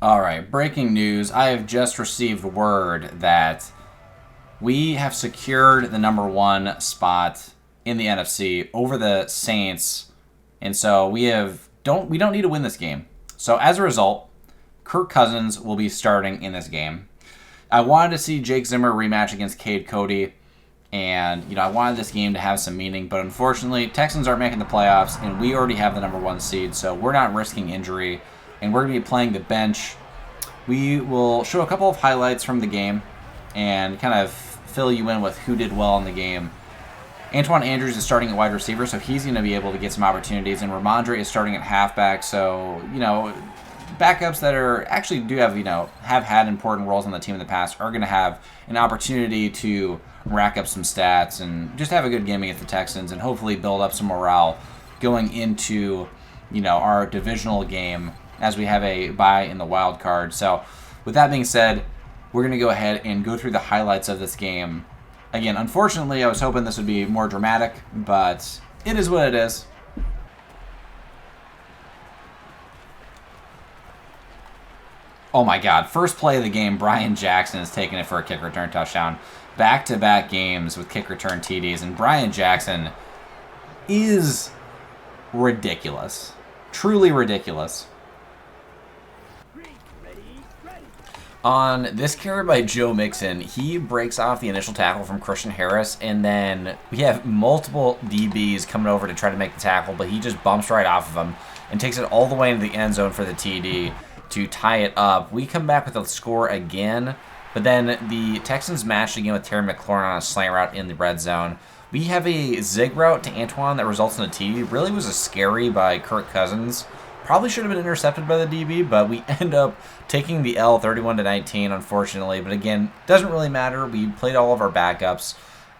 All right, breaking news. I have just received word that we have secured the number one spot in the NFC over the Saints. And so we don't need to win this game. So as a result, Kirk Cousins will be starting in this game. I wanted to see Jake Zimmer rematch against Cade Cody, and I wanted this game to have some meaning, but unfortunately, Texans aren't making the playoffs, and we already have the number one seed, so we're not risking injury, and we're going to be playing the bench. We will show a couple of highlights from the game and kind of fill you in with who did well in the game. Antoine Andrews is starting at wide receiver, so he's going to be able to get some opportunities, and Ramondre is starting at halfback, so, backups that are actually do have had important roles on the team in the past are going to have an opportunity to rack up some stats and just have a good game against the Texans and hopefully build up some morale going into our divisional game as we have a bye in the wild card. So with that being said, we're going to go ahead and go through the highlights of this game. Again, unfortunately, I was hoping this would be more dramatic, but it is what it is. Oh my God. First play of the game, Brian Jackson is taking it for a kick return touchdown. Back-to-back games with kick return TDs, and Brian Jackson is ridiculous. Truly ridiculous. On this carry by Joe Mixon, he breaks off the initial tackle from Christian Harris, and then we have multiple DBs coming over to try to make the tackle, but he just bumps right off of him and takes it all the way into the end zone for the TD to tie it up. We come back with a score again, but then the Texans matched again with Terry McLaurin on a slant route in the red zone. We have a zig route to Antoine that results in a TD. Really was a scary by Kirk Cousins. Probably should have been intercepted by the DB, but we end up taking the L 31-19, unfortunately. But again, doesn't really matter. We played all of our backups,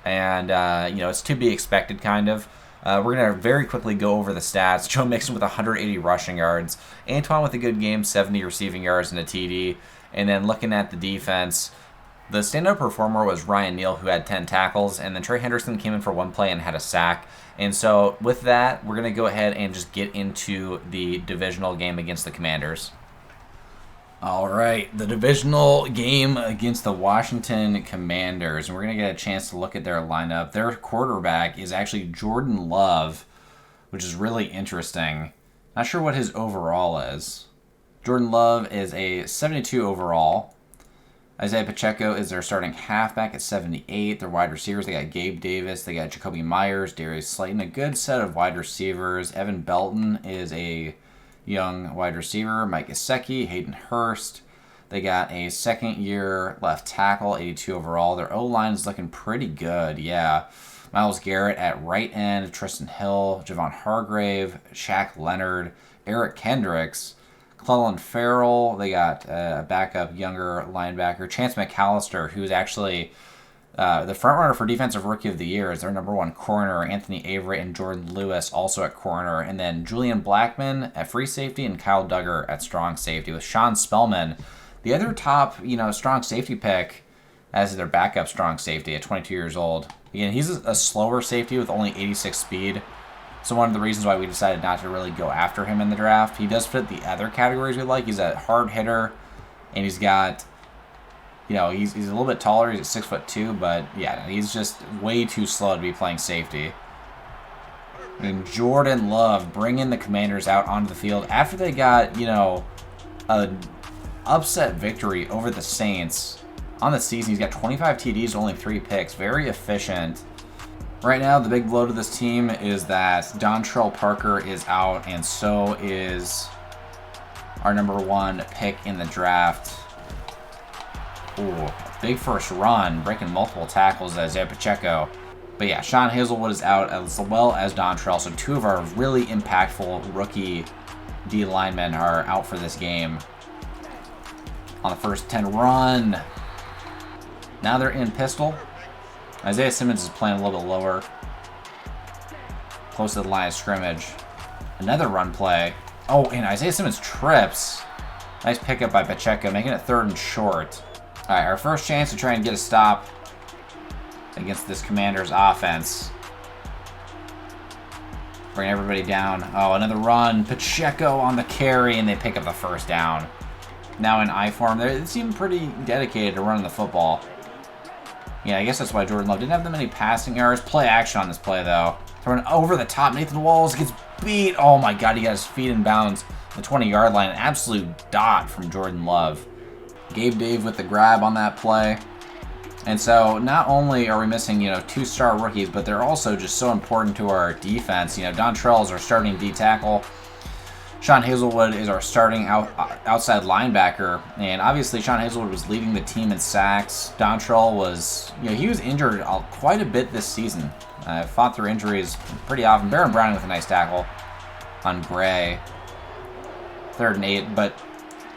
and it's to be expected, kind of. We're going to very quickly go over the stats. Joe Mixon with 180 rushing yards. Antoine with a good game, 70 receiving yards and a TD. And then looking at the defense, the standout performer was Ryan Neal, who had 10 tackles. And then Trey Henderson came in for one play and had a sack. And so with that, we're going to go ahead and just get into the divisional game against the Commanders. All right, the divisional game against the Washington Commanders. And we're going to get a chance to look at their lineup. Their quarterback is actually Jordan Love, which is really interesting. Not sure what his overall is. Jordan Love is a 72 overall. Isaiah Pacheco is their starting halfback at 78. Their wide receivers, they got Gabe Davis, they got Jacoby Myers, Darius Slayton, a good set of wide receivers. Evan Belton is a young wide receiver. Mike Gesicki, Hayden Hurst. They got a second-year left tackle, 82 overall. Their O-line is looking pretty good, yeah. Myles Garrett at right end, Tristan Hill, Javon Hargrave, Shaq Leonard, Eric Kendricks, Clellan Ferrell. They got a backup younger linebacker, Chance McAllister, who's actually the front runner for Defensive Rookie of the Year is their number one corner. Anthony Avery and Jordan Lewis also at corner. And then Julian Blackman at free safety and Kyle Duggar at strong safety with Sean Spellman, the other top, strong safety pick as their backup strong safety at 22 years old. Again, he's a slower safety with only 86 speed. So one of the reasons why we decided not to really go after him in the draft. He does fit the other categories we like. He's a hard hitter, and he's got, he's a little bit taller. He's at 6'2", but yeah, he's just way too slow to be playing safety. And Jordan Love bringing the Commanders out onto the field after they got, an upset victory over the Saints on the season. He's got 25 TDs, only 3 picks. Very efficient. Right now, the big blow to this team is that Dontrell Parker is out, and so is our number one pick in the draft. Ooh, big first run, breaking multiple tackles, Isaiah Pacheco. But yeah, Sean Hazelwood is out, as well as Dontrell, so 2 of our really impactful rookie D linemen are out for this game. On the first 10 run. Now they're in pistol. Isaiah Simmons is playing a little bit lower, close to the line of scrimmage. Another run play. Oh, and Isaiah Simmons trips. Nice pickup by Pacheco, making it 3rd and short. All right, our first chance to try and get a stop against this Commanders offense. Bring everybody down. Oh, another run. Pacheco on the carry, and they pick up the first down. now in I form. They seem pretty dedicated to running the football. Yeah, I guess that's why Jordan Love didn't have that many passing yards. Play action on this play, though. Throwing over the top. Nathan Walls gets beat. Oh, my God. He got his feet in bounds. The 20-yard line. An absolute dot from Jordan Love. Gabe Dave with the grab on that play. And so not only are we missing, 2-star rookies, but they're also just so important to our defense. Dontrell is our starting D tackle. Sean Hazelwood is our starting outside linebacker, and obviously Sean Hazelwood was leading the team in sacks. Dontrell was, he was injured quite a bit this season. Fought through injuries pretty often. Baron Browning with a nice tackle on Gray. 3rd and 8, but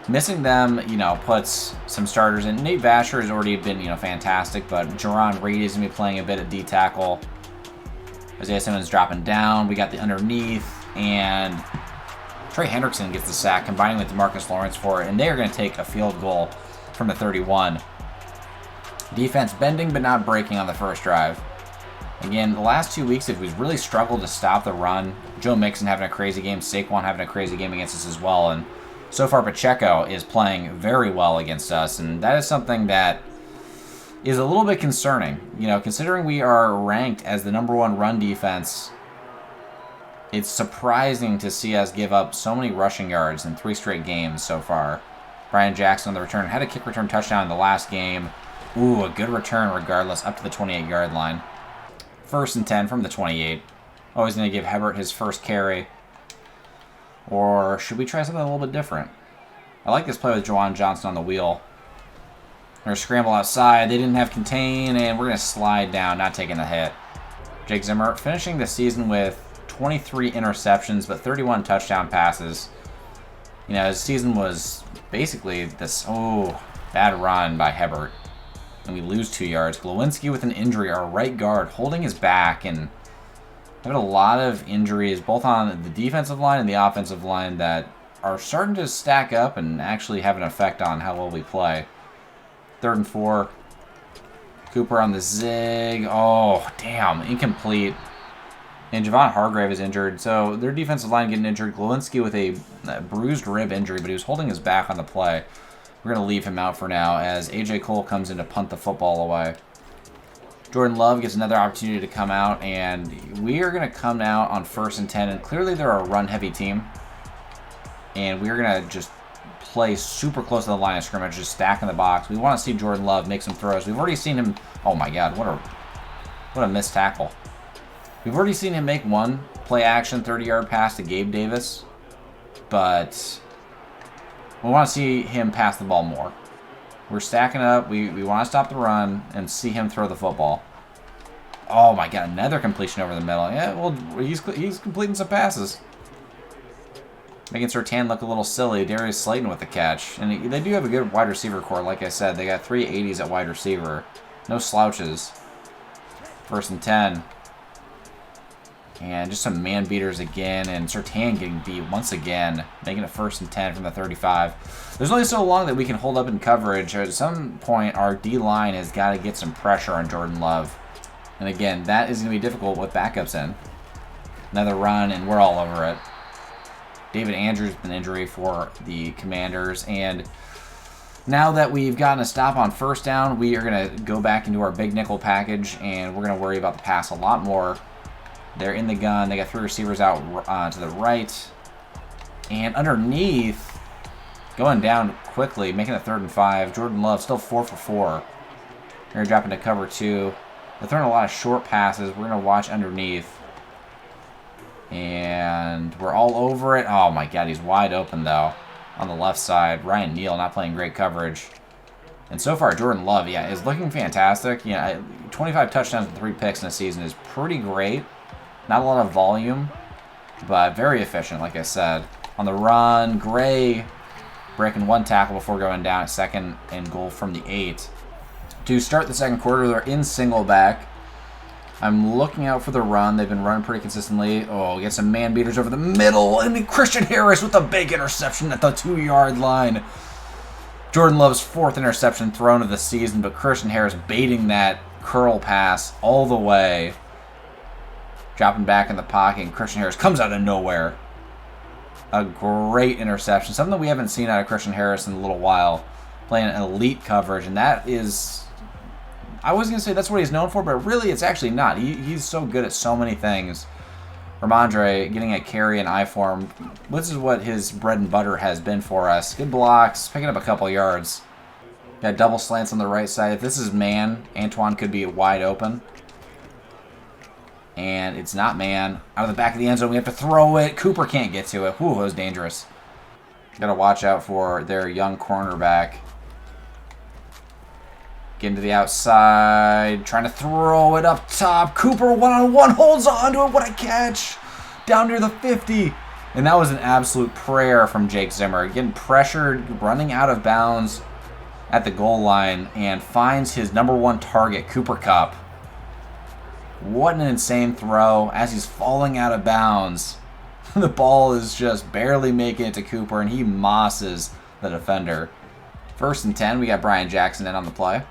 missing them, puts some starters in. Nate Vasher has already been, fantastic, but Jerron Reed is going to be playing a bit at D tackle. Isaiah Simmons dropping down. We got the underneath, and Trey Hendrickson gets the sack, combining with DeMarcus Lawrence for it, and they are going to take a field goal from the 31. Defense bending but not breaking on the first drive. Again, the last 2 weeks, we've really struggled to stop the run. Joe Mixon having a crazy game, Saquon having a crazy game against us as well, and so far Pacheco is playing very well against us, and that is something that is a little bit concerning. Considering we are ranked as the #1 run defense, it's surprising to see us give up so many rushing yards in 3 straight games so far. Brian Jackson on the return. Had a kick return touchdown in the last game. Ooh, a good return regardless, up to the 28-yard line. 1st and 10 from the 28. Always going to give Hebert his first carry. Or should we try something a little bit different? I like this play with Juwan Johnson on the wheel. They're going to scramble outside. They didn't have contain, and we're going to slide down, not taking the hit. Jake Zimmer finishing the season with 23 interceptions, but 31 touchdown passes. His season was basically this, bad run by Hebert. And we lose 2 yards. Glowinski with an injury, our right guard, holding his back, and having a lot of injuries, both on the defensive line and the offensive line, that are starting to stack up and actually have an effect on how well we play. 3rd and 4. Cooper on the zig. Oh, damn. Incomplete. And Javon Hargrave is injured, so their defensive line getting injured. Glowinski with a bruised rib injury, but he was holding his back on the play. We're going to leave him out for now as A.J. Cole comes in to punt the football away. Jordan Love gets another opportunity to come out, and we are going to come out on 1st and 10, and clearly they're a run-heavy team, and we're going to just play super close to the line of scrimmage, just stack in the box. We want to see Jordan Love make some throws. We've already seen him. Oh my God, what a missed tackle. We've already seen him make one play-action 30-yard pass to Gabe Davis, but we want to see him pass the ball more. We're stacking up. We want to stop the run and see him throw the football. Oh, my God. Another completion over the middle. Yeah, well, he's completing some passes. Making Surtain look a little silly. Darius Slayton with the catch. And they do have a good wide receiver core. Like I said, they got 3 80s at wide receiver. No slouches. 1st and 10. And just some man beaters again, and Surtain getting beat once again, making it 1st and 10 from the 35. There's only so long that we can hold up in coverage. At some point, our D-line has got to get some pressure on Jordan Love. And again, that is going to be difficult with backups in. Another run, and we're all over it. David Andrews with an injury for the Commanders, and now that we've gotten a stop on 1st down, we are going to go back into our big nickel package, and we're going to worry about the pass a lot more. They're in the gun. They got 3 receivers out to the right. And underneath, going down quickly, making it 3rd and 5. Jordan Love still 4 for 4. They're dropping to cover 2. They're throwing a lot of short passes. We're going to watch underneath. And we're all over it. Oh, my God. He's wide open, though, on the left side. Ryan Neal not playing great coverage. And so far, Jordan Love, is looking fantastic. 25 touchdowns and 3 picks in a season is pretty great. Not a lot of volume, but very efficient, like I said. On the run, Gray breaking 1 tackle before going down at 2nd and goal from the 8. To start the 2nd quarter, they're in single back. I'm looking out for the run. They've been running pretty consistently. Oh, get some man beaters over the middle. And Christian Harris with a big interception at the 2-yard line. Jordan Love's 4th interception thrown of the season, but Christian Harris baiting that curl pass all the way. Dropping back in the pocket, and Christian Harris comes out of nowhere. a great interception. Something we haven't seen out of Christian Harris in a little while. Playing elite coverage, and that is... I was going to say that's what he's known for, but really it's actually not. He's so good at so many things. Ramondre getting a carry in I form. This is what his bread and butter has been for us. Good blocks, picking up a couple yards. Got double slants on the right side. If this is man, Antoine could be wide open. And it's not man. Out of the back of the end zone, we have to throw it. Cooper can't get to it. Whew, that was dangerous. Got to watch out for their young cornerback. Getting to the outside, trying to throw it up top. Cooper one-on-one, holds on to it. What a catch! Down near the 50. And that was an absolute prayer from Jake Zimmer. Getting pressured, running out of bounds at the goal line, and finds his #1 target, Cooper Kupp. What an insane throw as he's falling out of bounds. The ball is just barely making it to Cooper, and he mosses the defender. 1st and 10, we got Brian Jackson in on the play.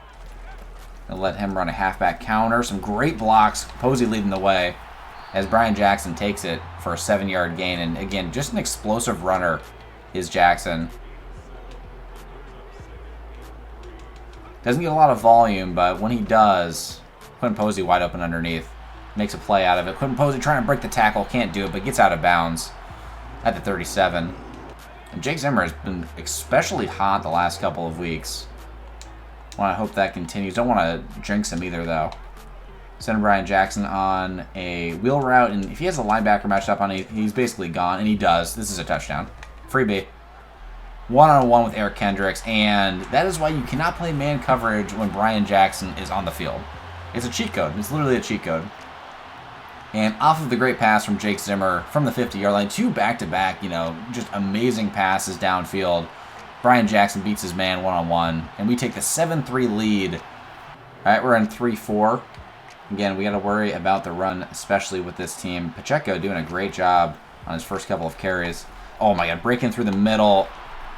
And let him run a halfback counter. Some great blocks. Posey leading the way as Brian Jackson takes it for a 7-yard gain. And again, just an explosive runner is Jackson. Doesn't get a lot of volume, but when he does, Quentin Posey wide open underneath. Makes a play out of it. Quentin Posey trying to break the tackle. Can't do it, but gets out of bounds at the 37. And Jake Zimmer has been especially hot the last couple of weeks. Well, I hope that continues. Don't want to jinx him either, though. Send Brian Jackson on a wheel route, and if he has a linebacker matched up on it, he's basically gone, and he does. This is a touchdown. Freebie. One-on-one with Eric Kendricks, and that is why you cannot play man coverage when Brian Jackson is on the field. It's a cheat code. It's literally a cheat code. And off of the great pass from Jake Zimmer from the 50-yard line, 2 back-to-back, just amazing passes downfield. Brian Jackson beats his man one-on-one, and we take the 7-3 lead. All right, we're in 3-4. Again, we got to worry about the run, especially with this team. Pacheco doing a great job on his first couple of carries. Oh, my God, breaking through the middle.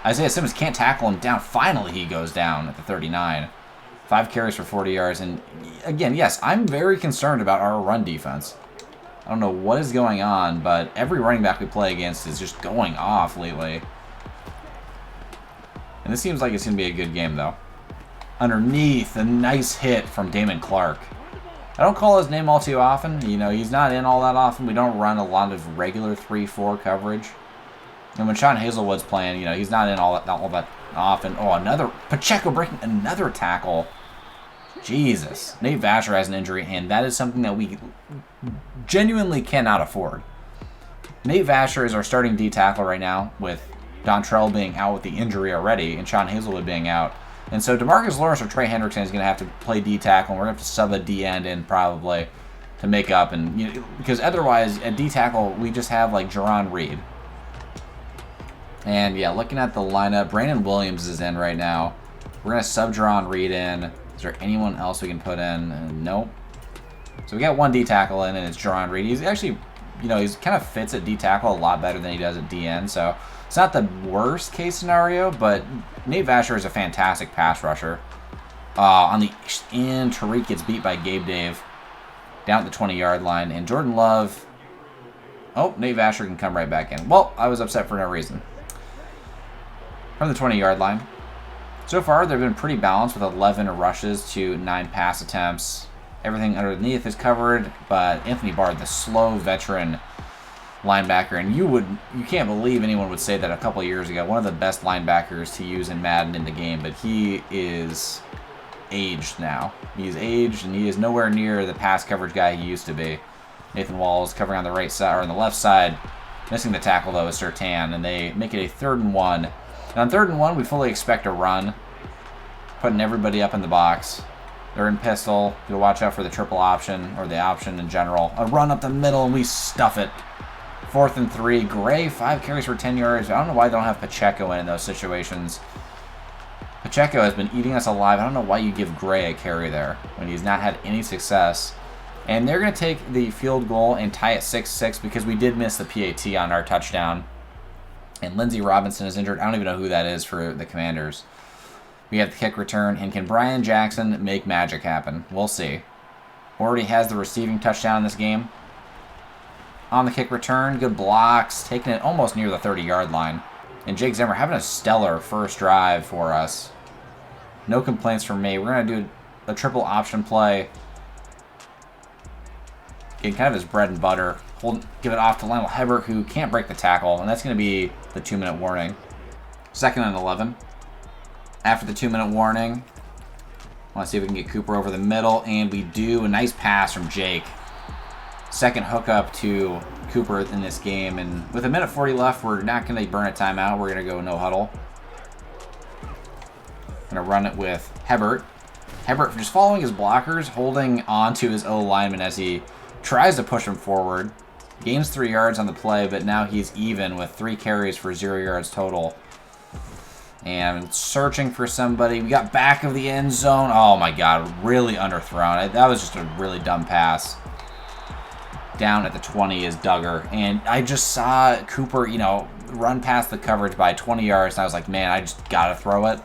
Isaiah Simmons can't tackle him down. Finally, he goes down at the 39. 5 carries for 40 yards. And, again, yes, I'm very concerned about our run defense. I don't know what is going on, but every running back we play against is just going off lately. And this seems like it's going to be a good game, though. Underneath, a nice hit from Damon Clark. I don't call his name all too often. He's not in all that often. We don't run a lot of regular 3-4 coverage. And when Sean Hazelwood's playing, he's not in all that often. Oh, another... Pacheco breaking another tackle. Jesus. Nate Vasher has an injury, and that is something that we genuinely cannot afford. Nate Vasher is our starting D tackle right now, with Dontrell being out with the injury already, and Sean Hazelwood being out. And so DeMarcus Lawrence or Trey Hendrickson is going to have to play D tackle, and we're going to have to sub a D end in probably to make up. And because otherwise, at D tackle, we just have like Jerron Reed. And yeah, looking at the lineup, Brandon Williams is in right now. We're going to sub Jerron Reed in. Is there anyone else we can put in? Nope. So we got one D tackle in, and it's Jerron Reed. He's actually, he's kind of fits at D tackle a lot better than he does at D end. So it's not the worst case scenario, but Nate Vasher is a fantastic pass rusher. On the end, Tariq gets beat by Gabe Dave down at the 20-yard line, and Jordan Love. Oh, Nate Vasher can come right back in. Well, I was upset for no reason. From the 20-yard line. So far, they've been pretty balanced with 11 rushes to 9 pass attempts. Everything underneath is covered, but Anthony Bard, the slow veteran linebacker, and you can't believe anyone would say that a couple of years ago, one of the best linebackers to use in Madden in the game, but he is aged now. He's aged, and he is nowhere near the pass coverage guy he used to be. Nathan Walls covering on the right side, or on the left side. Missing the tackle, though, is Surtain, and they make it a 3rd and 1. And on 3rd and 1, we fully expect a run, putting everybody up in the box. They're in pistol. You'll watch out for the triple option, or the option in general. A run up the middle, and we stuff it. 4th and 3. Gray, 5 carries for 10 yards. I don't know why they don't have Pacheco in those situations. Pacheco has been eating us alive. I don't know why you give Gray a carry there when he's not had any success. And they're going to take the field goal and tie it 6-6 because we did miss the PAT on our touchdown. And Lindsey Robinson is injured. I don't even know who that is for the Commanders. We have the kick return. And can Brian Jackson make magic happen? We'll see. Already has the receiving touchdown in this game. on the kick return. Good blocks, taking it almost near the 30-yard line. And Jake Zimmer having a stellar first drive for us. No complaints from me. We're going to do a triple option play. Getting kind of his bread and butter. Give it off to Lionel Hebert, who can't break the tackle, and that's going to be the 2-minute warning. 2nd and 11. After the 2-minute warning, I want to see if we can get Cooper over the middle, and we do. A nice pass from Jake. Second hookup to Cooper in this game, and with 1:40 left, we're not going to burn a timeout. We're going to go no huddle. Going to run it with Hebert. Hebert just following his blockers, holding on to his O-lineman as he tries to push him forward. Gains 3 yards on the play, but now he's even with 3 carries for 0 yards total. And searching for somebody. We got back of the end zone. Oh my god, really underthrown. That was just a really dumb pass. Down at the 20 is Duggar. And I just saw Cooper, run past the coverage by 20 yards. And I was like, man, I just got to throw it.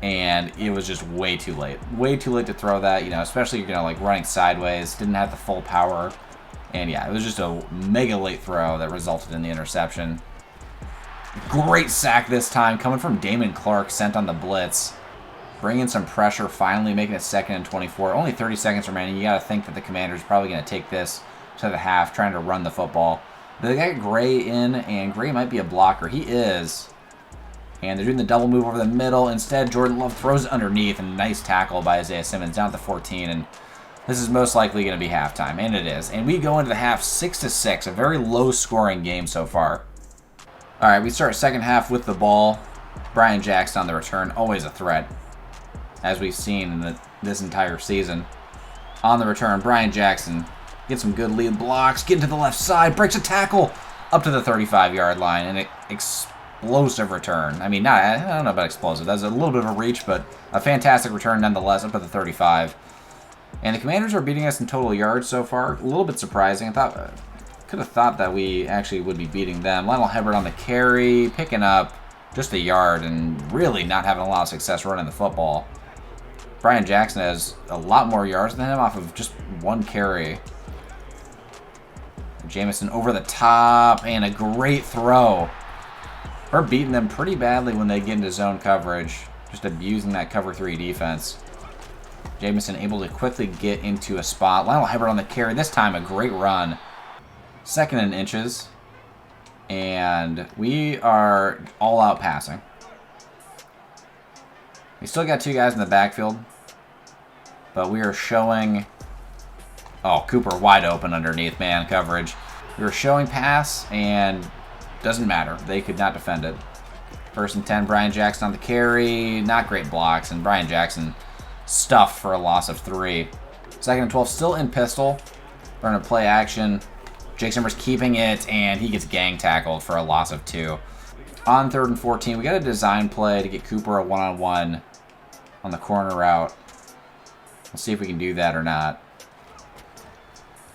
And it was just way too late. Way too late to throw that, especially, running sideways. Didn't have the full power. And yeah, it was just a mega late throw that resulted in the interception. Great sack this time, coming from Damon Clark, sent on the blitz. Bringing some pressure, finally making it 2nd and 24. Only 30 seconds remaining. You got to think that the Commanders are probably going to take this to the half, trying to run the football. They got Gray in, and Gray might be a blocker. He is. And they're doing the double move over the middle. Instead, Jordan Love throws it underneath, and a nice tackle by Isaiah Simmons down at the 14. And this is most likely going to be halftime, and it is. And we go into the half 6-6, a very low-scoring game so far. All right, we start second half with the ball. Brian Jackson on the return, always a threat, as we've seen in this entire season. On the return, Brian Jackson gets some good lead blocks, getting to the left side, breaks a tackle up to the 35-yard line, and an explosive return. I mean, I don't know about explosive. That's a little bit of a reach, but a fantastic return nonetheless, up to the 35. And the Commanders are beating us in total yards so far. A little bit surprising. Could have thought that we actually would be beating them. Lionel Hebert on the carry, picking up just a yard and really not having a lot of success running the football. Brian Jackson has a lot more yards than him off of just 1 carry. Jamison over the top, and a great throw. We're beating them pretty badly when they get into zone coverage, just abusing that cover 3 defense. Jamison able to quickly get into a spot. Lionel Hebert on the carry, this time a great run. 2nd and inches, and we are all out passing. We still got 2 guys in the backfield, but we are showing... Oh, Cooper wide open underneath man coverage. We were showing pass, and doesn't matter. They could not defend it. 1st and 10, Brian Jackson on the carry. Not great blocks, and Brian Jackson stuffed for a loss of 3. 2nd and 12, still in pistol. We're going to play action. Jake Zimmer's keeping it, and he gets gang tackled for a loss of 2. On 3rd and 14, we got a design play to get Cooper a one-on-one on the corner route. We'll see if we can do that or not.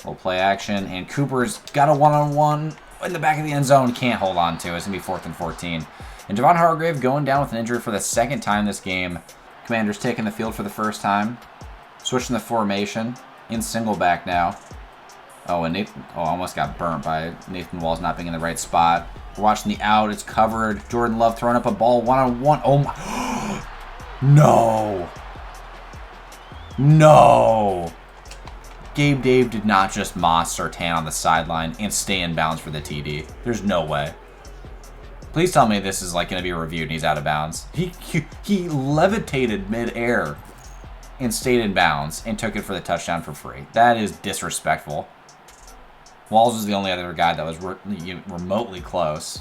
We'll play action, and Cooper's got a one-on-one in the back of the end zone. Can't hold on to it. It's going to be 4th and 14. And Javon Hargrave going down with an injury for the 2nd time this game. Commanders taking the field for the 1st time. Switching the formation. In single back now. Oh, and almost got burnt by Nathan Walls not being in the right spot. We're watching the out. It's covered. Jordan Love throwing up a ball one-on-one. Oh, my. No. No. Gabe Dave did not just moss Surtain on the sideline and stay in bounds for the TD. There's no way. Please tell me this is going to be reviewed and he's out of bounds. He levitated midair and stayed in bounds and took it for the touchdown for free. That is disrespectful. Walls was the only other guy that was remotely close.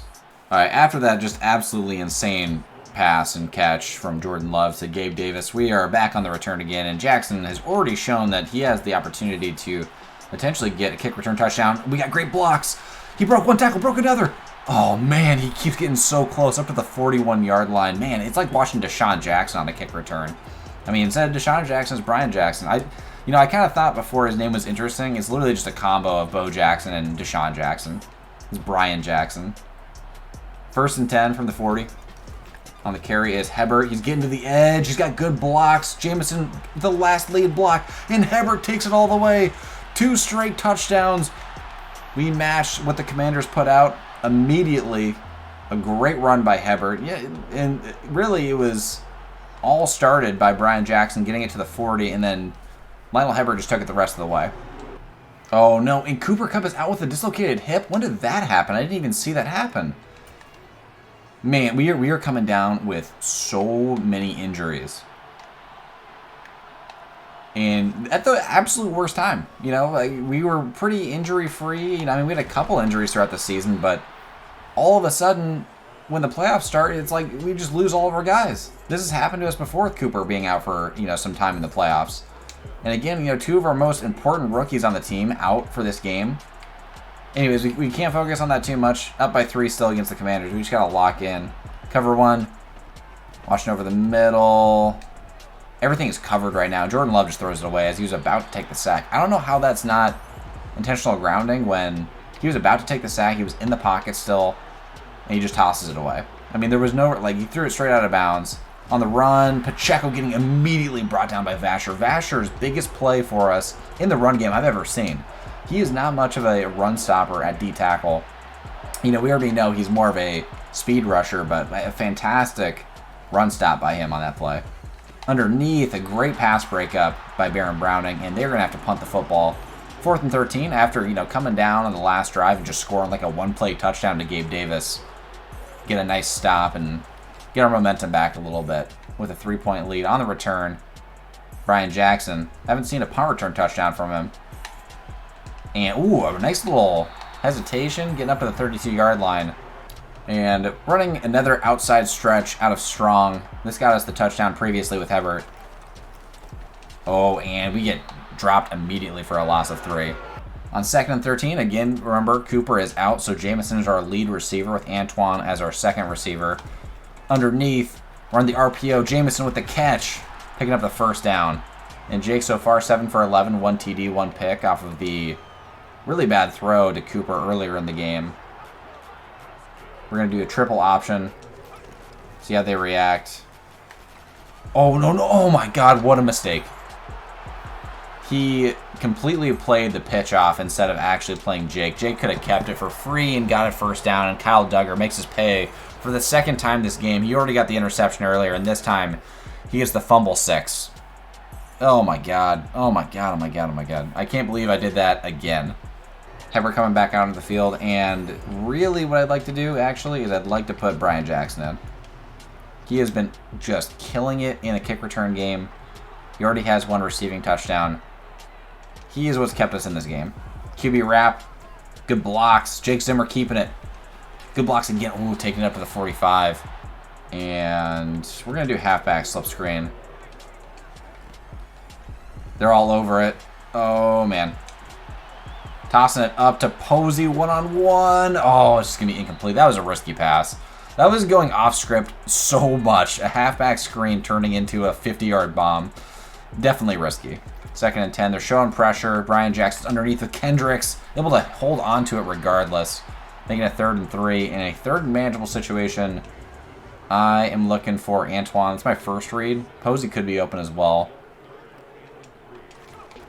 All right, after that just absolutely insane pass and catch from Jordan Love to Gabe Davis, we are back on the return again, and Jackson has already shown that he has the opportunity to potentially get a kick return touchdown. We got great blocks. He broke 1 tackle, broke another. Oh, man, he keeps getting so close, up to the 41-yard line. Man, it's like watching Deshaun Jackson on a kick return. I mean, instead of Deshaun Jackson, it's Brian Jackson. I kind of thought before his name was interesting. It's literally just a combo of Bo Jackson and Deshaun Jackson. It's Brian Jackson. 1st and 10 from the 40. On the carry is Hebert. He's getting to the edge. He's got good blocks. Jamison, the last lead block. And Hebert takes it all the way. 2 straight touchdowns. We matched what the Commanders put out immediately. A great run by Hebert. Yeah, and really it was all started by Brian Jackson getting it to the 40, and then Lionel Hebert just took it the rest of the way. Oh, no, and Cooper Kupp is out with a dislocated hip? When did that happen? I didn't even see that happen. Man, we are coming down with so many injuries. And at the absolute worst time. You know, like, we were pretty injury-free. You know, I mean, we had a couple injuries throughout the season, but all of a sudden, when the playoffs start, it's like we just lose all of our guys. This has happened to us before with Cooper being out for, you know, some time in the playoffs. And again, you know, two of our most important rookies on the team out for this game. Anyways, we can't focus on that too much. Up by 3 still against the Commanders. We just got to lock in. Cover 1. Watching over the middle. Everything is covered right now. Jordan Love just throws it away as he was about to take the sack. I don't know how that's not intentional grounding when he was about to take the sack. He was in the pocket still, and he just tosses it away. I mean, there was no, like, he threw it straight out of bounds. On the run, Pacheco getting immediately brought down by Vasher. Vasher's biggest play for us in the run game I've ever seen. He is not much of a run stopper at D-tackle. You know, we already know he's more of a speed rusher, but a fantastic run stop by him on that play. Underneath, a great pass breakup by Baron Browning, and they're going to have to punt the football. 4th and 13 after, you know, coming down on the last drive and just scoring like a one-play touchdown to Gabe Davis. Get a nice stop and get our momentum back a little bit with a 3-point lead on the return. Brian Jackson. Haven't seen a punt return touchdown from him. And, ooh, a nice little hesitation getting up to the 32-yard line. And running another outside stretch out of Strong. This got us the touchdown previously with Hebert. Oh, and we get dropped immediately for a loss of 3. On 2nd and 13, again, remember, Cooper is out, so Jamison is our lead receiver with Antoine as our second receiver. Underneath, we're on the RPO. Jamison with the catch, picking up the first down. And Jake so far, 7 for 11, 1 TD, 1 pick off of the really bad throw to Cooper earlier in the game. We're going to do a triple option. See how they react. Oh, no, no. Oh, my God. What a mistake. He completely played the pitch off instead of actually playing Jake. Jake could have kept it for free and got it first down, and Kyle Duggar makes his pay for the second time this game. He already got the interception earlier, and this time he gets the fumble 6. Oh, my God. Oh, my God. Oh, my God. Oh, my God. I can't believe I did that again. Hebert coming back out into the field, and really what I'd like to do, actually, is I'd like to put Brian Jackson in. He has been just killing it in the kick return game. He already has 1 receiving touchdown. He is what's kept us in this game. QB wrap. Good blocks. Jake Zimmer keeping it. Good blocks again. Ooh, taking it up to the 45. And we're going to do halfback slip screen. They're all over it. Oh, man. Tossing it up to Posey one-on-one. Oh, it's just going to be incomplete. That was a risky pass. That was going off script so much. A halfback screen turning into a 50-yard bomb. Definitely risky. 2nd and 10. They're showing pressure. Brian Jackson's underneath with Kendricks. Able to hold on to it regardless. Making a 3rd and 3. In a 3rd and manageable situation, I am looking for Antoine. That's my first read. Posey could be open as well.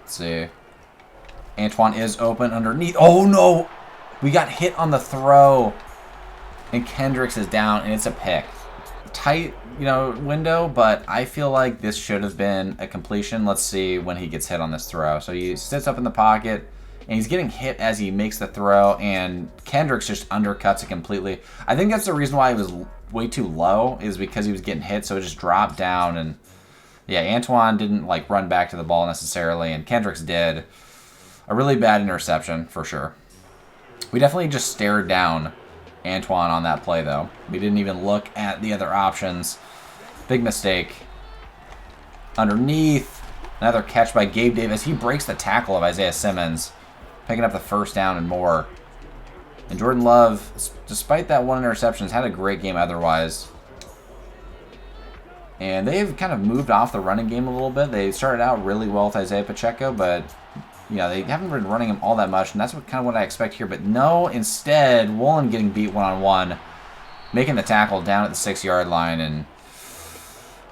Let's see. Antoine is open underneath. Oh, no. We got hit on the throw. And Kendricks is down, and it's a pick. Tight, you know, window, but I feel like this should have been a completion. Let's see when he gets hit on this throw. So he sits up in the pocket, and he's getting hit as he makes the throw, and Kendricks just undercuts it completely. I think that's the reason why it was way too low, is because he was getting hit, so it just dropped down. And, yeah, Antoine didn't, like, run back to the ball necessarily, and Kendricks did. A really bad interception, for sure. We definitely just stared down Antoine on that play, though. We didn't even look at the other options. Big mistake. Underneath. Another catch by Gabe Davis. He breaks the tackle of Isaiah Simmons, picking up the first down and more. And Jordan Love, despite that 1 interception, has had a great game otherwise. And they've kind of moved off the running game a little bit. They started out really well with Isaiah Pacheco, but you know, they haven't been running him all that much, and that's kind of what I expect here. But no, instead, Woolen getting beat one-on-one, making the tackle down at the 6-yard line, and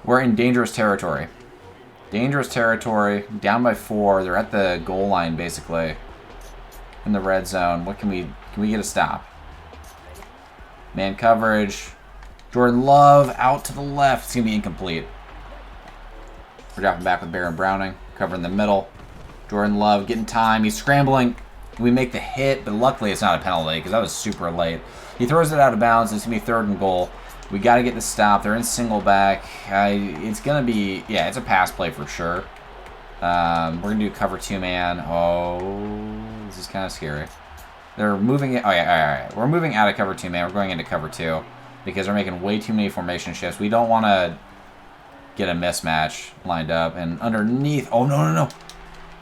we're in dangerous territory. Dangerous territory, down by 4. They're at the goal line, basically. in the red zone. What can we get a stop? Man coverage. Jordan Love out to the left. It's going to be incomplete. We're dropping back with Baron Browning. Covering the middle. Jordan Love getting time. He's scrambling. We make the hit, but luckily it's not a penalty because that was super late. He throws it out of bounds. It's going to be 3rd and goal. We got to get the stop. They're in single back. It's going to be, yeah, it's a pass play for sure. We're going to do cover 2-man. Oh, this is kind of scary. They're moving it. Oh, yeah, all right. We're moving out of cover 2-man. We're going into cover 2 because they're making way too many formation shifts. We don't want to get a mismatch lined up. And underneath, oh, no.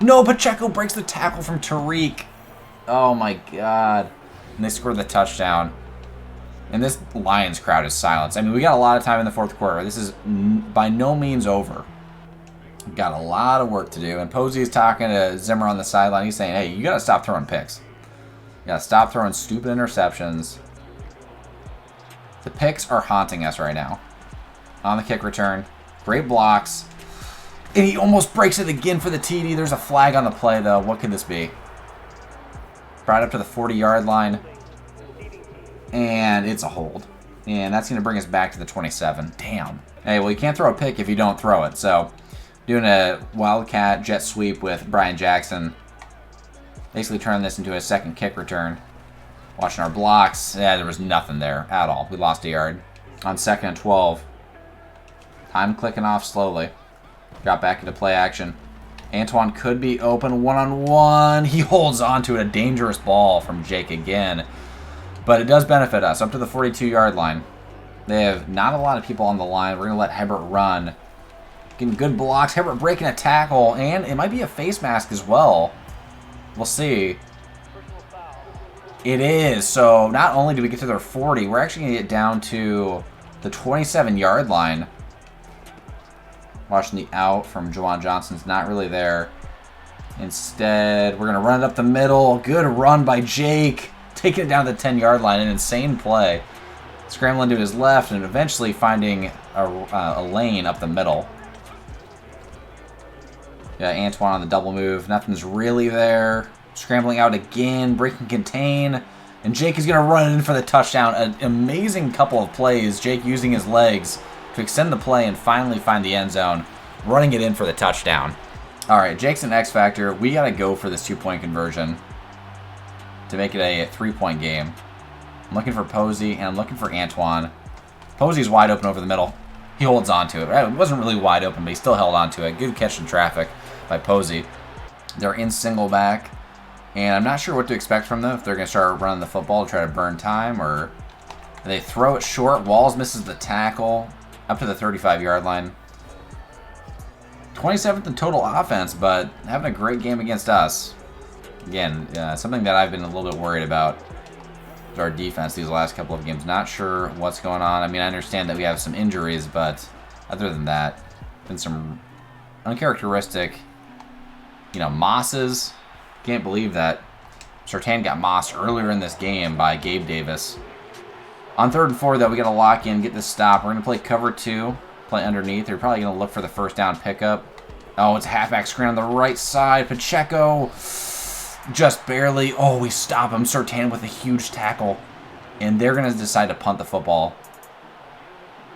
No, Pacheco breaks the tackle from Tariq. Oh, my God. And they scored the touchdown. And this Lions crowd is silenced. I mean, we got a lot of time in the 4th quarter. This is by no means over. We've got a lot of work to do. And Posey is talking to Zimmer on the sideline. He's saying, hey, you got to stop throwing picks. You got to stop throwing stupid interceptions. The picks are haunting us right now. On the kick return. Great blocks. And he almost breaks it again for the TD. There's a flag on the play, though. What could this be? Brought up to the 40-yard line. And it's a hold. And that's going to bring us back to the 27. Damn. Hey, well, you can't throw a pick if you don't throw it. So, doing a wildcat jet sweep with Brian Jackson. Basically turning this into a second kick return. Watching our blocks. Yeah, there was nothing there at all. We lost a yard. On 2nd and 12. Time clicking off slowly. Got back into play action. Antoine could be open one-on-one. He holds on to a dangerous ball from Jake again. But it does benefit us up to the 42-yard line. They have not a lot of people on the line. We're going to let Hebert run. Getting good blocks. Hebert breaking a tackle. And it might be a face mask as well. We'll see. It is. So not only do we get to their 40, we're actually going to get down to the 27-yard line. Watching the out from Juwan Johnson's not really there. Instead, we're going to run it up the middle. Good run by Jake. Taking it down to the 10-yard line. An insane play. Scrambling to his left and eventually finding a lane up the middle. Yeah, Antoine on the double move. Nothing's really there. Scrambling out again. Breaking contain. And Jake is going to run in for the touchdown. An amazing couple of plays. Jake using his legs to extend the play and finally find the end zone, running it in for the touchdown. All right, Jake's an X factor. We got to go for this 2-point conversion to make it a 3-point game. I'm looking for Posey, and I'm looking for Antoine. Posey's wide open over the middle. He holds on to it. It wasn't really wide open, but he still held on to it. Good catch in traffic by Posey. They're in single back, and I'm not sure what to expect from them. If they're going to start running the football to try to burn time, or they throw it short. Walls misses the tackle. Up to the 35-yard line. 27th in total offense, but having a great game against us. Again, something that I've been a little bit worried about with our defense these last couple of games. Not sure what's going on. I mean, I understand that we have some injuries, but other than that, been some uncharacteristic, mosses. Can't believe that Surtain got mossed earlier in this game by Gabe Davis. On 3rd and 4, though, we got to lock in, get this stop. We're going to play cover 2, play underneath. They're probably going to look for the first down pickup. Oh, it's a halfback screen on the right side. Pacheco just barely. Oh, we stop him. Surtain with a huge tackle. And they're going to decide to punt the football.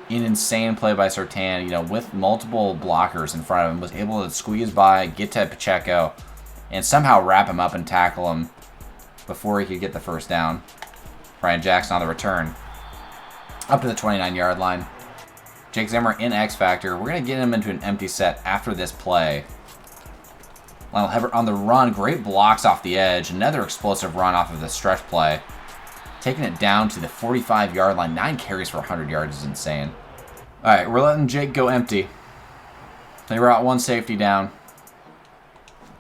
An insane play by Surtain, with multiple blockers in front of him. Was able to squeeze by, get to Pacheco, and somehow wrap him up and tackle him before he could get the first down. Brian Jackson on the return. Up to the 29-yard line. Jake Zimmer in X Factor. We're going to get him into an empty set after this play. Lionel Hebert on the run. Great blocks off the edge. Another explosive run off of the stretch play. Taking it down to the 45-yard line. 9 carries for 100 yards is insane. All right, we're letting Jake go empty. They brought one safety down.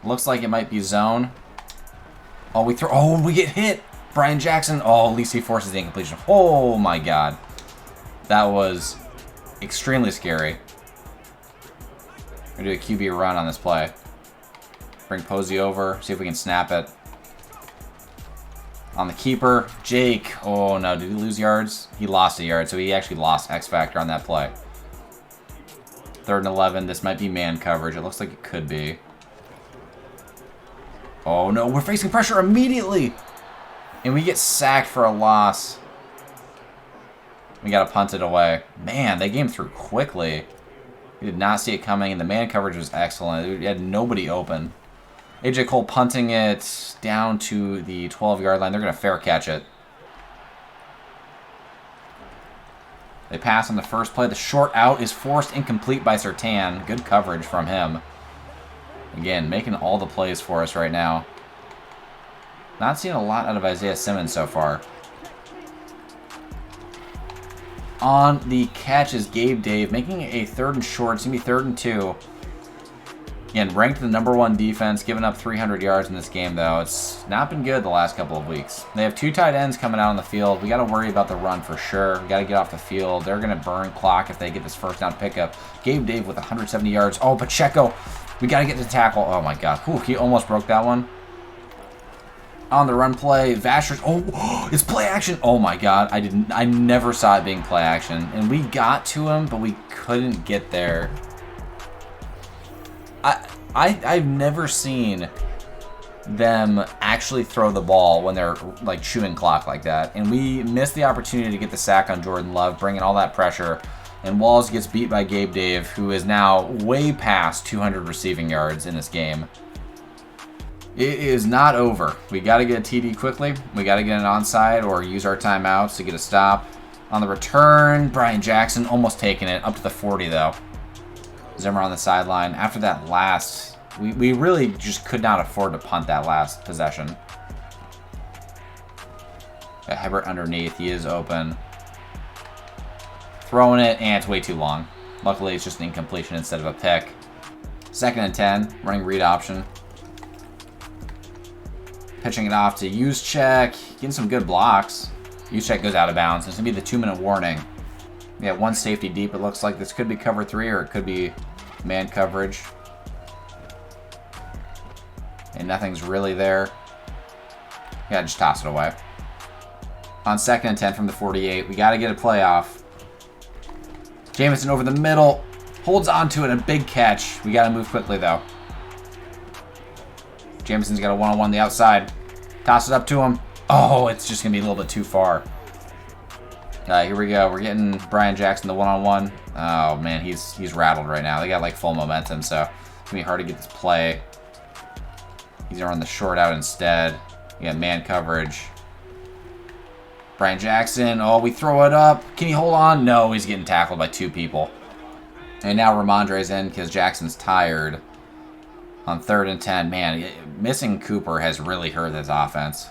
Looks like it might be zone. Oh, we get hit. Brian Jackson. Oh, at least he forces the incompletion. Oh, my God. That was extremely scary. We're going to do a QB run on this play. Bring Posey over. See if we can snap it. On the keeper, Jake. Oh, no. Did he lose yards? He lost a yard, so he actually lost X Factor on that play. 3rd and 11. This might be man coverage. It looks like it could be. Oh, no. We're facing pressure immediately. And we get sacked for a loss. We got to punt it away. Man, they came through quickly. We did not see it coming, and the man coverage was excellent. We had nobody open. AJ Cole punting it down to the 12-yard line. They're going to fair catch it. They pass on the first play. The short out is forced incomplete by Surtain. Good coverage from him. Again, making all the plays for us right now. Not seeing a lot out of Isaiah Simmons so far. On the catch is Gabe Dave, making a 3rd and short. It's going to be 3rd and 2. Again, ranked the #1 defense, giving up 300 yards in this game, though. It's not been good the last couple of weeks. They have 2 tight ends coming out on the field. We got to worry about the run for sure. We got to get off the field. They're going to burn clock if they get this first down pickup. Gabe Dave with 170 yards. Oh, Pacheco. We got to get the tackle. Oh, my God. Whew, he almost broke that one. On the run play, Vashers. Oh, it's play action. Oh my God, I never saw it being play action, and we got to him, but we couldn't get there. I've never seen them actually throw the ball when they're like chewing clock like that, and we missed the opportunity to get the sack on Jordan Love, bringing all that pressure. And Walls gets beat by Gabe Dave, who is now way past 200 receiving yards in this game. It is not over. We got to get a TD quickly. We got to get an onside or use our timeouts to get a stop. On the return, Brian Jackson almost taking it up to the 40 though. Zimmer on the sideline. After that last, we really just could not afford to punt that last possession. Got Hebert underneath. He is open. Throwing it, and it's way too long. Luckily, it's just an incompletion instead of a pick. 2nd and 10, running read option. Pitching it off to Juszczyk, getting some good blocks. Juszczyk goes out of bounds. It's going to be the 2-minute warning. We got 1 safety deep. It looks like this could be cover 3 or it could be man coverage. And nothing's really there. Yeah, just toss it away. On 2nd and 10 from the 48, we got to get a play off. Jamison over the middle, holds on to it, a big catch. We got to move quickly though. Jamison's got a one-on-one the outside. Toss it up to him. Oh, it's just going to be a little bit too far. Here we go. We're getting Brian Jackson the one-on-one. Oh, man, he's rattled right now. They got, like, full momentum, so it's going to be hard to get this play. He's going to run the short out instead. We got man coverage. Brian Jackson. Oh, we throw it up. Can he hold on? No, he's getting tackled by 2 people. And now Ramondre's in because Jackson's tired. On 3rd and 10, man, missing Cooper has really hurt this offense.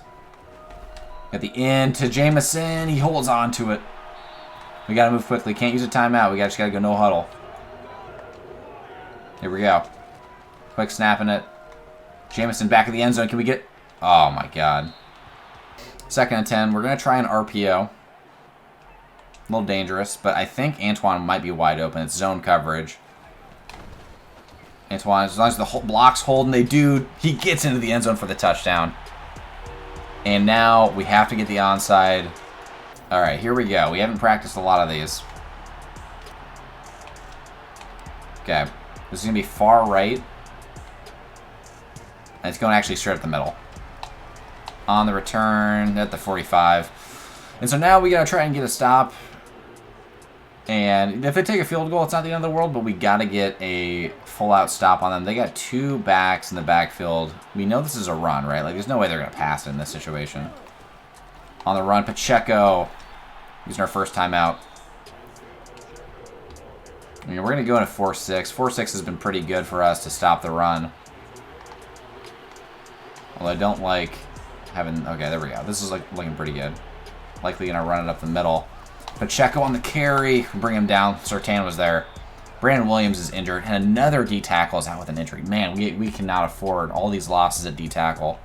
At the end to Jamison, he holds on to it. We got to move quickly. Can't use a timeout. We just got to go no huddle. Here we go. Quick snapping it. Jamison back at the end zone. Can we get... Oh, my God. 2nd and 10. We're going to try an RPO. A little dangerous, but I think Antoine might be wide open. It's zone coverage. Antoine, as long as the blocks hold and they do, he gets into the end zone for the touchdown. And now we have to get the onside. All right, here we go. We haven't practiced a lot of these. Okay, this is going to be far right. And it's going actually straight up the middle. On the return at the 45. And so now we got to try and get a stop. And if they take a field goal, it's not the end of the world, but we got to get a full-out stop on them. They got 2 backs in the backfield. We know this is a run, right? Like, there's no way they're going to pass it in this situation. On the run, Pacheco using our first timeout. I mean, we're going to go into 4-6. 4-6 has been pretty good for us to stop the run. Although I don't like having... Okay, there we go. This is looking pretty good. Likely going to run it up the middle. Pacheco on the carry. Bring him down. Surtain was there. Brandon Williams is injured. And another D-tackle is out with an injury. Man, we cannot afford all these losses at D-tackle. All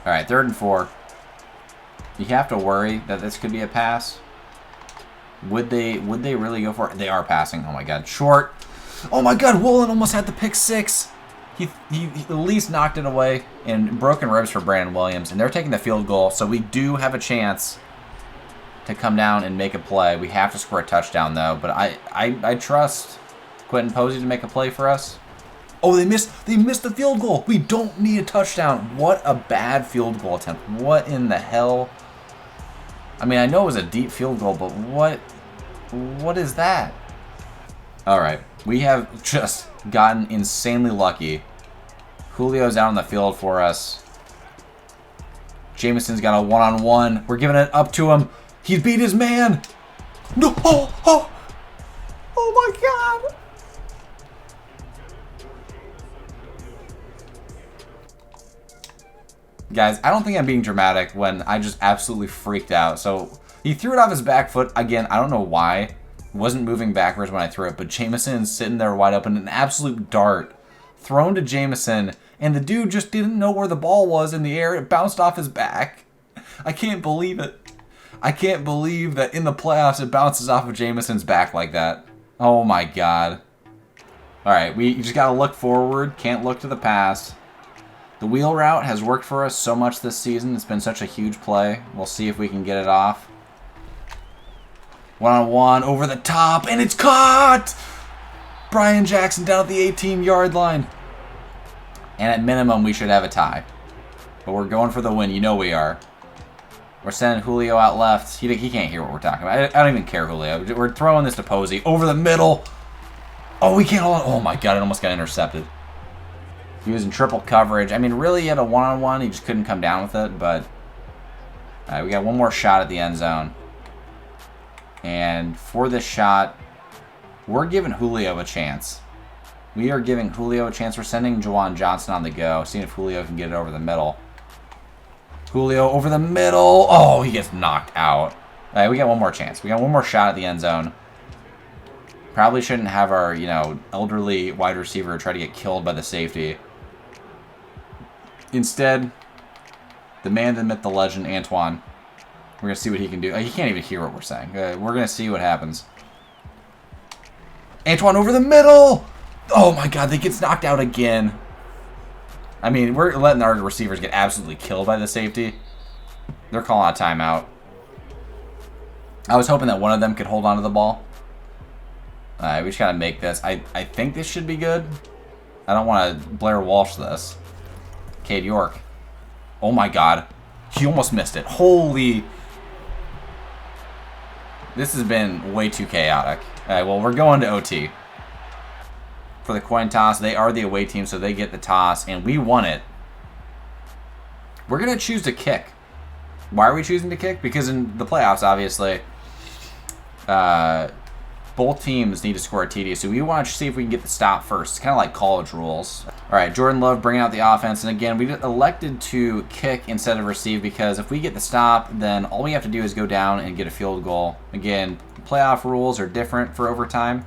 right, 3rd and 4. You have to worry that this could be a pass. Would they really go for it? They are passing. Oh, my God. Short. Oh, my God. Woolen almost had the pick 6. He at least knocked it away. And broken ribs for Brandon Williams. And they're taking the field goal. So we do have a chance to come down and make a play. We have to score a touchdown, though. But I trust Quentin Posey to make a play for us. Oh, they missed the field goal. We don't need a touchdown. What a bad field goal attempt. What in the hell? I mean, I know it was a deep field goal, but what is that? All right, we have just gotten insanely lucky. Julio's out on the field for us. Jameson's got a one-on-one. We're giving it up to him. He's beat his man. No! Oh my God! Guys, I don't think I'm being dramatic when I just absolutely freaked out. So he threw it off his back foot. Again, I don't know why. Wasn't moving backwards when I threw it, but Jameson's sitting there wide open. An absolute dart thrown to Jameson, and the dude just didn't know where the ball was in the air. It bounced off his back. I can't believe it. I can't believe that in the playoffs it bounces off of Jameson's back like that. Oh my God. All right, we just got to look forward. Can't look to the past. The wheel route has worked for us so much this season. It's been such a huge play. We'll see if we can get it off. One-on-one over the top, and it's caught! Brian Jackson down at the 18-yard line. And at minimum, we should have a tie. But we're going for the win. You know we are. We're sending Julio out left. He can't hear what we're talking about. I don't even care, Julio. We're throwing this to Posey. Over the middle. Oh, we can't hold on. Oh, my God. It almost got intercepted. He was in triple coverage. I mean, really, he had a one-on-one. He just couldn't come down with it. But we got one more shot at the end zone. And for this shot, we're giving Julio a chance. We are giving Julio a chance. We're sending Juwan Johnson on the go, seeing if Julio can get it over the middle. Julio over the middle. Oh, he gets knocked out. All right, we got one more chance. We got one more shot at the end zone. Probably shouldn't have our, elderly wide receiver try to get killed by the safety. Instead, the man, the myth, the legend, Antoine. We're going to see what he can do. He can't even hear what we're saying. We're going to see what happens. Antoine over the middle. Oh, my God. They gets knocked out again. I mean, we're letting our receivers get absolutely killed by the safety. They're calling a timeout. I was hoping that one of them could hold on to the ball. We just got to make this. I think this should be good. I don't want to Blair Walsh this. Cade York. Oh, my God. He almost missed it. Holy... This has been way too chaotic. All right, well, we're going to OT. For the coin toss, they are the away team, so they get the toss, and we won it. We're going to choose to kick. Why are we choosing to kick? Because in the playoffs, obviously, both teams need to score a TD, so we want to see if we can get the stop first. It's kind of like college rules. All right, Jordan Love bringing out the offense, and again, we elected to kick instead of receive because if we get the stop, then all we have to do is go down and get a field goal. Again, playoff rules are different for overtime.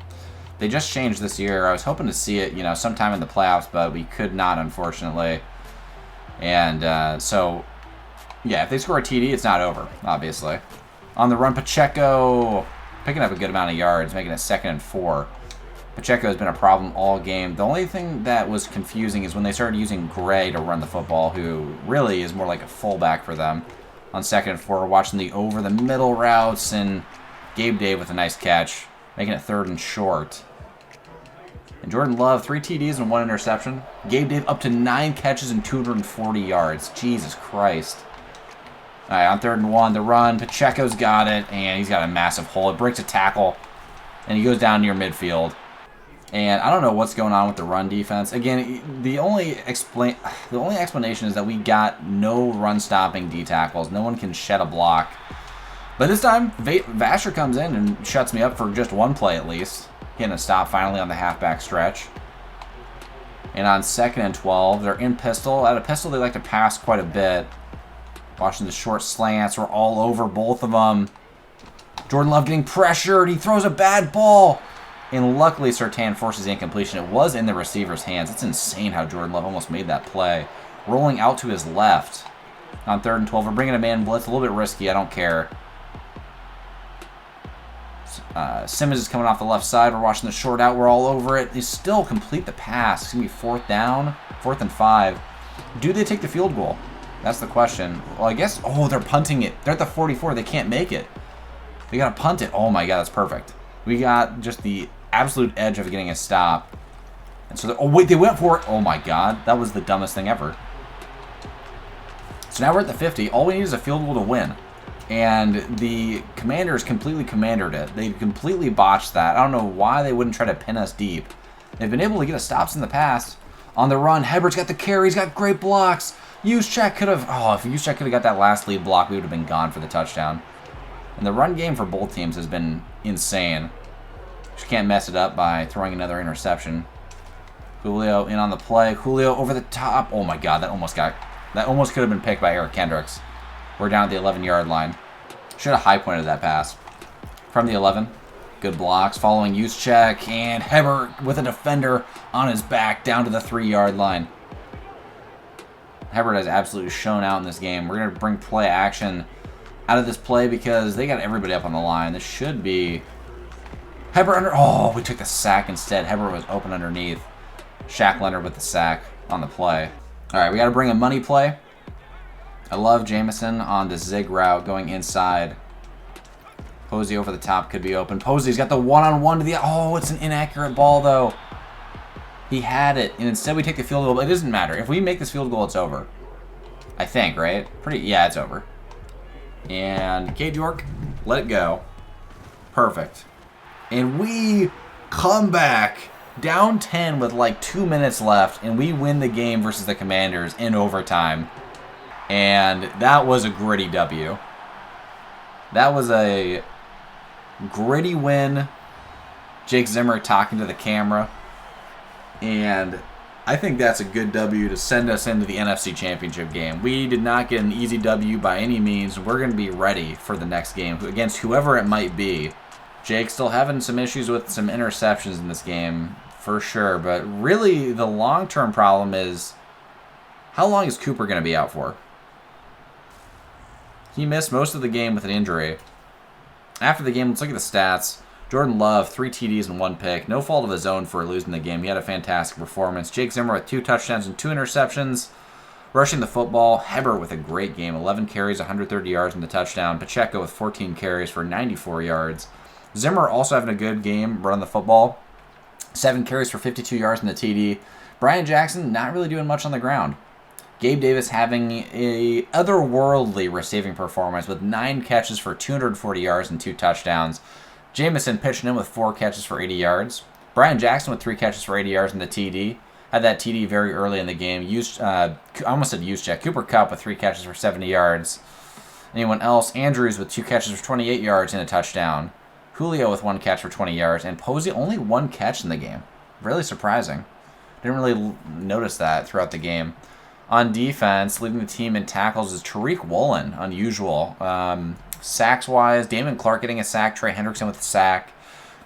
They just changed this year. I was hoping to see it, sometime in the playoffs, but we could not, unfortunately. And so, yeah, if they score a TD, it's not over, obviously. On the run, Pacheco picking up a good amount of yards, making it 2nd and 4. Pacheco has been a problem all game. The only thing that was confusing is when they started using Gray to run the football, who really is more like a fullback for them. On 2nd and 4, watching the over-the-middle routes, and Gabe Dave with a nice catch, making it 3rd and short. And Jordan Love, 3 TDs and 1 interception. Gabe Dave up to 9 catches and 240 yards. Jesus Christ. All right, on 3rd and 1, the run. Pacheco's got it, and he's got a massive hole. It breaks a tackle, and he goes down near midfield. And I don't know what's going on with the run defense. Again, the only explanation is that we got no run-stopping D tackles. No one can shed a block. But this time, Vasher comes in and shuts me up for just one play at least. Getting a stop finally on the halfback stretch. And on 2nd and 12, they're in pistol. At a pistol, they like to pass quite a bit. Watching the short slants. We're all over both of them. Jordan Love getting pressured. He throws a bad ball. And luckily, Surtain forces the incompletion. It was in the receiver's hands. It's insane how Jordan Love almost made that play. Rolling out to his left. On 3rd and 12, we're bringing a man blitz. A little bit risky. I don't care. Simmons is coming off the left side. We're watching the short out. We're all over it. They still complete the pass. It's going to be 4th down. 4th and 5. Do they take the field goal? That's the question. Well, I guess... Oh, they're punting it. They're at the 44. They can't make it. They got to punt it. Oh, my God. That's perfect. We got just the absolute edge of getting a stop. And so, oh wait, they went for it. Oh my God, that was the dumbest thing ever. So now we're at the 50. All we need is a field goal to win. And the Commanders completely commandered it. They completely botched that. I don't know why they wouldn't try to pin us deep. They've been able to get us stops in the past. On the run, Hebert's got the carry. He's got great blocks. Juszczyk could have... Oh, if Juszczyk could have got that last lead block, we would have been gone for the touchdown. And the run game for both teams has been insane. Just can't mess it up by throwing another interception. Julio in on the play. Julio over the top. Oh my God, that almost could have been picked by Eric Kendricks. We're down at the 11-yard line. Should have high pointed that pass. From the 11. Good blocks following Juszczyk, and Hebert with a defender on his back down to the 3-yard line. Hebert has absolutely shown out in this game. We're going to bring play action out of this play because they got everybody up on the line. This should be Hebert under... Oh, we took the sack instead. Hebert was open underneath. Shaq Leonard with the sack on the play. All right, we got to bring a money play. I love Jameson on the zig route going inside. Posey over the top could be open. Posey's got the one-on-one to the... Oh, it's an inaccurate ball, though. He had it, and instead we take the field goal. But it doesn't matter. If we make this field goal, it's over. I think, right? Yeah, it's over. And Cade York, let it go. Perfect. And we come back down 10 with like 2 minutes left, and we win the game versus the Commanders in overtime. And that was a gritty W. That was a gritty win. Jake Zimmer talking to the camera. And I think that's a good W to send us into the NFC Championship game. We did not get an easy W by any means. We're going to be ready for the next game against whoever it might be. Jake's still having some issues with some interceptions in this game, for sure. But really, the long-term problem is, how long is Cooper going to be out for? He missed most of the game with an injury. After the game, let's look at the stats. Jordan Love, 3 TDs and 1 pick. No fault of his own for losing the game. He had a fantastic performance. Jake Zimmer with 2 touchdowns and 2 interceptions. Rushing the football, Hebert with a great game. 11 carries, 130 yards and the touchdown. Pacheco with 14 carries for 94 yards. Zimmer also having a good game running the football. 7 carries for 52 yards in the TD. Brian Jackson not really doing much on the ground. Gabe Davis having a otherworldly receiving performance with 9 catches for 240 yards and 2 touchdowns. Jameson pitching in with 4 catches for 80 yards. Brian Jackson with 3 catches for 80 yards in the TD. Had that TD very early in the game. I almost said Juszczyk. Cooper Kupp with 3 catches for 70 yards. Anyone else? Andrews with 2 catches for 28 yards and a touchdown. Julio with 1 catch for 20 yards. And Posey only 1 catch in the game. Really surprising. Didn't really notice that throughout the game. On defense, leading the team in tackles is Tariq Woolen. Unusual. Sacks-wise, Damon Clark getting a sack. Trey Hendrickson with a sack.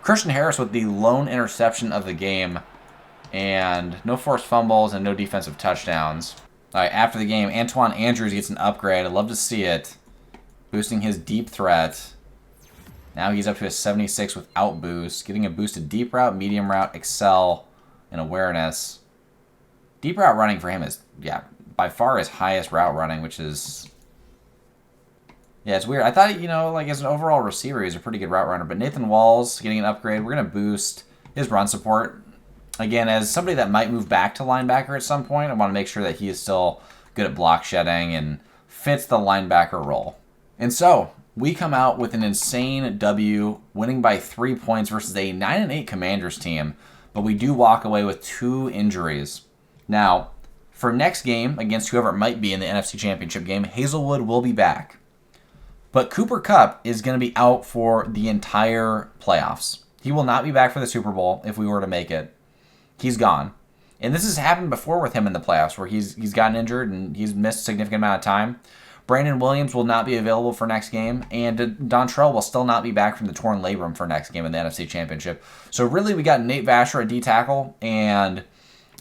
Christian Harris with the lone interception of the game. And no forced fumbles and no defensive touchdowns. All right, after the game, Antoine Andrews gets an upgrade. I'd love to see it. Boosting his deep threat. Now he's up to a 76 without boost. Getting a boost to deep route, medium route, excel, and awareness. Deep route running for him is, yeah, by far his highest route running, which is... Yeah, it's weird. I thought, like as an overall receiver, he's a pretty good route runner. But Nathan Walls getting an upgrade. We're going to boost his run support. Again, as somebody that might move back to linebacker at some point, I want to make sure that he is still good at block shedding and fits the linebacker role. And so, we come out with an insane W, winning by 3 points versus a 9-8 Commanders team. But we do walk away with 2 injuries. Now, for next game, against whoever it might be in the NFC Championship game, Hazelwood will be back. But Cooper Kupp is going to be out for the entire playoffs. He will not be back for the Super Bowl if we were to make it. He's gone. And this has happened before with him in the playoffs where he's gotten injured and he's missed a significant amount of time. Brandon Williams will not be available for next game, and Dontrell will still not be back from the torn labrum for next game in the NFC Championship. So really, we got Nate Vasher at D-tackle, and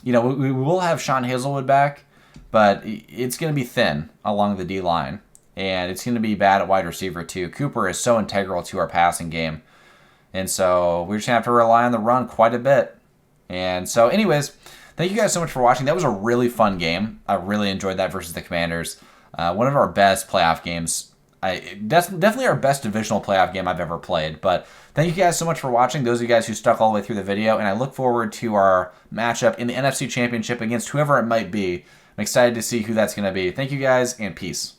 we will have Sean Hazelwood back, but it's going to be thin along the D-line, and it's going to be bad at wide receiver too. Cooper is so integral to our passing game, and so we're just going to have to rely on the run quite a bit. And so anyways, thank you guys so much for watching. That was a really fun game. I really enjoyed that versus the Commanders. One of our best playoff games That's definitely our best divisional playoff game I've ever played. But thank you guys so much for watching, those of you guys who stuck all the way through the video, and I look forward to our matchup in the NFC Championship against whoever it might be. I'm excited to see who that's going to be. Thank you guys, and peace.